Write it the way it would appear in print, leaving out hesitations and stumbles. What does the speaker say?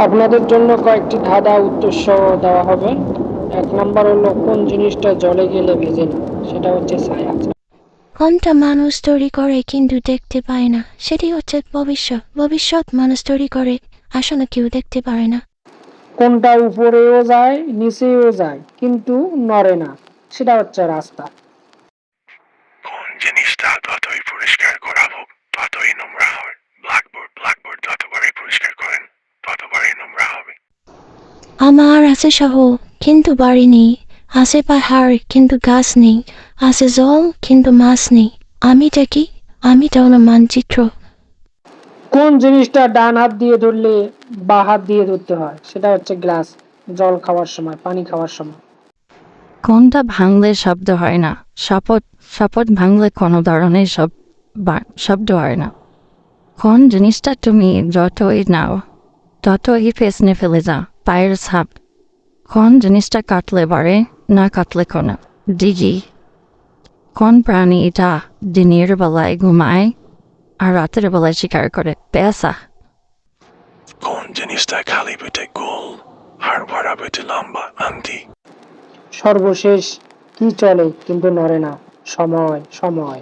আপনাদের জন্য কয়েকটি ধাঁধা উত্তর সহ দেওয়া হবে। ১ নাম্বার হলো কোন জিনিসটা জলে গেলে ভেজে না? সেটা হচ্ছে ছায়া। কোনটা মানুষ তৈরি করে কিন্তু দেখতে পায় না? সেটি হচ্ছে ভবিষ্যৎ। ভবিষ্যৎ মানুষ তৈরি করে, আসলে কেউ দেখতে পারে না। কোনটা উপরেও যায় নিচেও যায় কিন্তু নড়ে না? সেটা হচ্ছে রাস্তা। কোন জিনিসটা যতই পরিষ্কার করা হোক ততই নোংরা হবে? ব্ল্যাকবোর্ড যতবারই পরিষ্কার করেন ততবারই নোংরা হবে। আমার আছে শহর কিন্তু বাড়ি নেই, আছে পাহাড় কিন্তু গাছ নেই, আছে জল কিন্তু মাছ নেই। আমিটা কি? আমিটা হলো মানচিত্র। কোন জিনিসটা ডান হাত দিয়ে ধরলে বা হাত দিয়ে ধরতে হয়? সেটা হচ্ছে গ্লাস। জল খাওয়ার সময়, পানি খাওয়ার সময়। কোনটা ভাঙলে শব্দ হয় না? শপথ। শপথ ভাঙলে কোনো ধরনের শব্দ হয় না। কোন জিনিসটা তুমি যতই নাও ততই পেছনে ফেলে যাও? পায়ের ছাপ। কোন জিনিসটা কাটলে বাড়ে, না কাটলে কোনো? ডিগি। কোন প্রাণী এটা দিনের বেলায় ঘুমায় আর রাতের বেলায় শিকার করে? পেঁচা। কোন জিনিসটা খালি পেটে গোল আর ভরা পেটে লম্বা? আংটি। সর্বশেষ কি চলে কিন্তু নড়ে না? সময়। সময়।